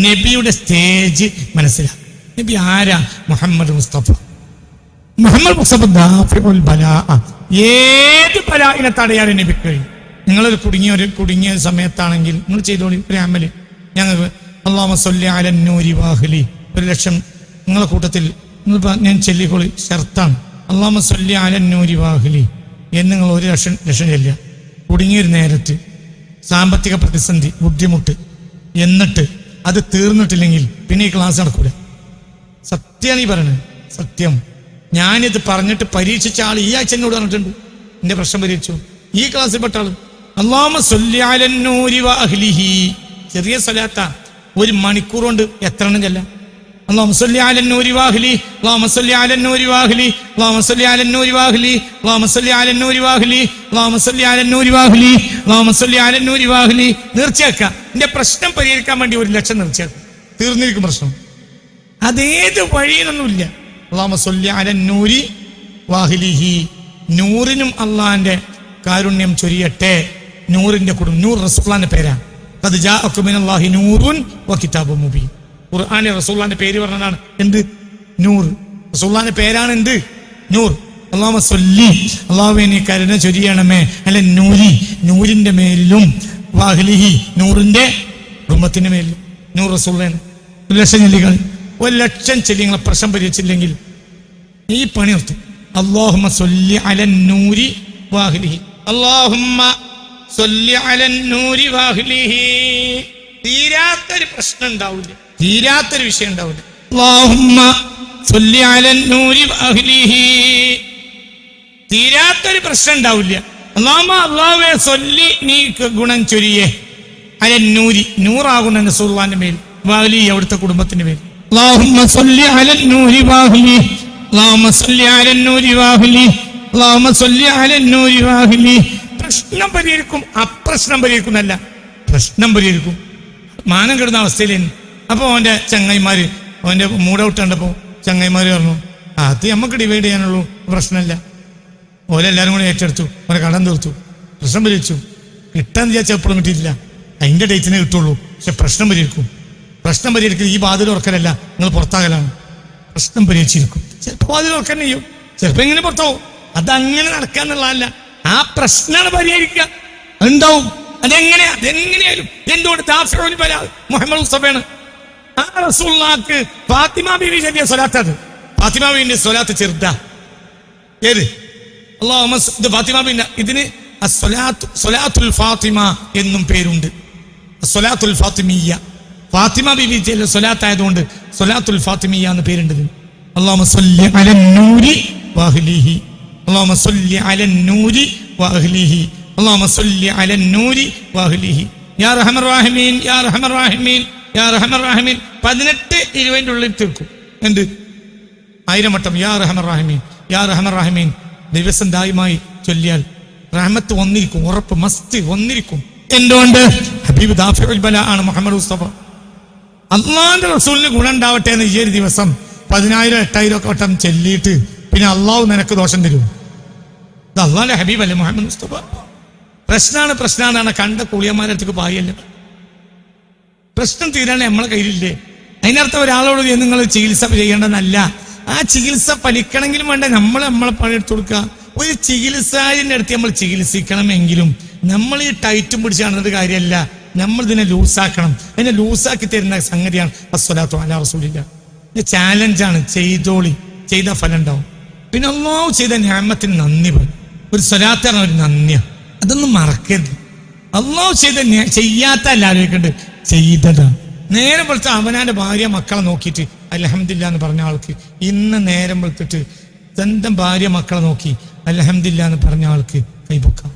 നബിയുടെ സ്റ്റേജ് മനസ്സിലാക്കുക. നബി ആരാ? മുഹമ്മദ് മുസ്തഫ. മുഹമ്മദ് മുസ്തഫ ദാഫിഉൽ ബലാ. ഏത് ബലാഇനെ തടയാനും നബിക്ക് കഴിയും. നിങ്ങളൊരു കുടുങ്ങിയ സമയത്താണെങ്കിൽ നിങ്ങൾ ചെയ്തോളി ഒരു അമല്. ഞങ്ങൾക്ക് അല്ലാഹുമ്മ സ്വല്ലി അലൻ നൂരി വാഹ്ലി 1,00,000 നിങ്ങളെ കൂട്ടത്തിൽ ഞാൻ ചൊല്ലിക്കോളി. ഷർത്താണ് അല്ലാഹുമ്മ സ്വല്ലി അലൻ നൂരി വാഹ്ലി എന്ന് നിങ്ങൾ 1,00,000 ചൊല്ലുക. കുടുങ്ങിയൊരു നേരത്ത് സാമ്പത്തിക പ്രതിസന്ധി, ബുദ്ധിമുട്ട്, എന്നിട്ട് അത് തീർന്നിട്ടില്ലെങ്കിൽ പിന്നെ ഈ ക്ലാസ് നടക്കൂല. സത്യമാണ് ഈ പറയുന്നത്, സത്യം. ഞാനിത് പറഞ്ഞിട്ട് പരീക്ഷിച്ച ആൾ ഈ ആഴ്ച എന്നോട് പറഞ്ഞിട്ടുണ്ട്, എന്റെ പ്രശ്നം പരിഹരിച്ചു. ഈ ക്ലാസ്സിൽ പെട്ട ആള് അല്ലാഹുമ്മ സ്വല്ലി അലൻ നൂരി വഅഹ്ലിഹി. ചെറിയ സ്വലാത്ത, 1 മണിക്കൂർ കൊണ്ട് എത്ര എണ്ണം ചെല്ലാം? اللهم صل على النور واهلي اللهم صل على النور واهلي اللهم صل على النور واهلي اللهم صل على النور واهلي اللهم صل على النور واهلي اللهم صل على النور واهلي. നേർച്ചയാക്കുക. എന്റെ പ്രശ്നം പരിഹരിക്കാൻ വേണ്ടി 1,00,000 നേർച്ചയാക്കുക. തീർന്നിരിക്കും പ്രശ്നം. അതേത് വഴിയെന്നൊന്നുമില്ല. اللهم صل على النور واهله. നൂറിനും അള്ളാന്റെ കാരുണ്യം ചൊരിയട്ടെ. നൂറിന്റെ കുടുംബം, നൂർ റസൂലുള്ളാഹിന്റെ പേരാണ്. ഖദ് ജാഅകും മിനല്ലാഹി നൂറുൻ വകിതാബും മുബീൻ. ഖുർആനിൽ റസൂലുള്ളാഹിന്റെ പേര് പറഞ്ഞതാണ് എന്ത്? നൂർ. റസൂലുള്ളാഹിന്റെ പേരാണ് എന്ത്? നൂർ. അല്ലാഹുമ്മ സ്വല്ലി, അല്ലാഹുവേ നീ കരുണ ചൊരിയണമേ അല്ല നൂരി, നൂരിന്റെ മേലിലും വാഹ്ലിഹി, നൂറിന്റെ കുടുംബത്തിന്റെ മേലിലും. നൂർ റസൂലുള്ളാഹിന് 1,00,000 ചൊല്ലികൾ. 1,00,000 ചൊല്ലി നിങ്ങളെ പ്രശ്നം പരിഹരിച്ചില്ലെങ്കിൽ ഈ പണി നിർത്തും. അല്ലാഹുമ്മ സ്വല്ലി അലൻ നൂരി വാഹ്ലിഹി അല്ലാഹുമ്മ സ്വല്ലി അലൻ നൂരി വാഹ്ലിഹി. തീരാത്തൊരു പ്രശ്നം ഉണ്ടാവില്ല, തീരാത്തൊരു വിഷയം ഉണ്ടാവില്ല. അല്ലാഹുമ്മ സ്വല്ലി അലൻ നൂരി വഅഹ്ലിഹി. തീരാത്തൊരു പ്രശ്നം ഉണ്ടാവില്ല. അല്ലാഹുവേ സ്വല്ലി, നീ ഗുണം ചൊരിയേ അലൻ നൂരി, നൂറാകുന്ന റസൂലുള്ളാഹിന്റെ മേൽ, വഅഹ്ലി അവിടുത്തെ കുടുംബത്തിന്റെ മേൽ. അല്ലാഹുമ്മ സ്വല്ലി അലൻ നൂരി വഅഹ്ലി അല്ലാഹുമ്മ സ്വല്ലി അലൻ നൂരി വഅഹ്ലി അല്ലാഹുമ്മ സ്വല്ലി അലൻ നൂരി വഅഹ്ലി. പ്രശ്നം പരിഹരിക്കും, അപ്രശ്നം പരിഹരിക്കുന്നല്ല, പ്രശ്നം പരിഹരിക്കും. മാനം കിടന്ന അവസ്ഥയിലേന്. അപ്പൊ അവന്റെ ചങ്ങായിമാര്, അവന്റെ മൂഡൌട്ട് കണ്ടപ്പോ ചങ്ങായിമാര് പറഞ്ഞു അത് നമുക്ക് ഡിവൈഡ് ചെയ്യാനുള്ളൂ, പ്രശ്നമില്ല. ഓലെല്ലാരും കൂടി ഏറ്റെടുത്തു, ഓനെ കടം തീർത്തു, പ്രശ്നം പരിഹരിച്ചു. കിട്ടാന്ന് വിചാരിച്ചാൽ എപ്പോഴും കിട്ടിയിട്ടില്ല, അതിന്റെ ഡേറ്റിനെ കിട്ടുള്ളൂ. പക്ഷെ പ്രശ്നം പരിഹരിക്കും. പ്രശ്നം പരിഹരിക്കും. ഈ ബാധിൽ ഉറക്കലല്ല, നിങ്ങൾ പുറത്താകലാണ്. പ്രശ്നം പരിഹരിച്ചിരിക്കും. ചിലപ്പോൾ ബാധിൽ ഉറക്കാൻ ചെയ്യും, ചിലപ്പോ എങ്ങനെ പുറത്താവും. അതങ്ങനെ നടക്കാന്നുള്ളതല്ല, ആ പ്രശ്നമാണ് പരിഹരിക്കുക. ഉണ്ടാവും. അതെങ്ങനെയായാലും എന്തുകൊണ്ട് ദാഫിഉൽ ബലാ മുഹമ്മദ് മുസ്തഫയാണ്. ആ റസൂലുള്ളാഹിക്ക് ഫാത്തിമ ബീവി ചൊല്ലിയ സ്വലാത്ത്, അത് ഫാത്തിമ ബീവിന്റെ സ്വലാത്ത് ചെറുതാ. ഏത്? അല്ലാഹുമ്മ ഫാത്തിമ ബീവി, ഇതിന് സ്വലാത്തുൽ ഫാത്തിമ എന്നും പേരുണ്ട്. സ്വലാത്തുൽ ഫാത്തിമിയ്യ, ഫാത്തിമ ബീവി ചൊല്ലിയ സ്വലാത്ത് ആയതുകൊണ്ട് സ്വലാത്തുൽ ഫാത്തിമിയ്യ എന്ന് പേരുണ്ട്. അല്ലാഹുമ്മ സ്വല്ലി അലൻ നൂരി വഅഹ്ലിഹി അല്ലാഹുമ്മ സ്വല്ലി അലൻ നൂരി വഅഹ്ലിഹി അല്ലാഹുമ്മ സ്വല്ലി അലൻ നൂരി വഅഹ്ലിഹി യാ റഹ്മർ റഹീമീൻ യാ റഹ്മർ റഹീമീൻ യാ റഹ്മർ റഹീമീൻ. 18-20 ഉള്ളിൽ തീർക്കും. എന്ത്? 1000 വട്ടം യാ റഹ്മർ റഹീമീൻ യാ റഹ്മർ റഹീമീൻ ദിവസം ദായിമായി ചൊല്ലിയാൽ റഹ്മത്ത് വന്നിരിക്കും, ഉറപ്പ്, മസ്ത് വന്നിരിക്കും. എന്തുകൊണ്ട്? ഹബീബ് ദാഫിഉൽ ബലാ ആണ് മുഹമ്മദ് മുസ്തഫ. അള്ളാന്റെ റസൂലിന് ഗുണം ഉണ്ടാവട്ടെ എന്ന് ഈ ഒരു ദിവസം 10,000-8,000 വട്ടം ചൊല്ലിയിട്ട് പിന്നെ അള്ളാഹു നിനക്ക് ദോഷം തരും. ഇത് അള്ളാന്റെ ഹബീബ് അല്ലേ മുഹമ്മദ് മുസ്തഫ. പ്രശ്നമാണ് കണ്ട കുളിയന്മാരടുത്തേക്ക് പായല്ല. പ്രശ്നം തീരാൻ നമ്മളെ കയ്യിലില്ലേ? അതിനർത്ഥം ഒരാളോട് നിങ്ങൾ ചികിത്സ ചെയ്യേണ്ടതല്ല. ആ ചികിത്സ ഫലിക്കണമെങ്കിലും വേണ്ട നമ്മളെ പണിയെടുത്ത് കൊടുക്കുക. ഒരു ചികിത്സാരിന്റെ അടുത്ത് നമ്മൾ ചികിത്സിക്കണമെങ്കിലും നമ്മൾ ഈ ടൈറ്റും പിടിച്ച് കാണുന്നത് കാര്യമല്ല. നമ്മൾ ഇതിനെ ലൂസാക്കണം. അതിനെ ലൂസാക്കി തരുന്ന സംഗതിയാണ് അസ്സലാത്തു അലാ റസൂലില്ലാ. ചാലഞ്ചാണ്. ചെയ്തോളി, ചെയ്ത ഫലം ഉണ്ടാവും. പിന്നെ അല്ലാഹു ചെയ്ത നിഅമത്തിന് നന്ദി പറയും. ഒരു സ്വലാത്താണ് ഒരു നന്ദിയ, അതൊന്നും മറക്കരുത്. അല്ലാഹു ചെയ്ത ചെയ്യാത്ത ആലോചിക്കണ്ട്, ചെയ്തതാണ്. നേരം വെളുത്ത അവനാന്റെ ഭാര്യ മക്കളെ നോക്കിയിട്ട് അൽഹംദുലില്ലാ എന്ന് പറഞ്ഞ ആൾക്ക് ഇന്ന് നേരം വെളുത്തിട്ട് സ്വന്തം ഭാര്യ മക്കളെ നോക്കി അൽഹംദുലില്ലാ എന്ന് പറഞ്ഞ ആൾക്ക് കൈപൊക്കാം.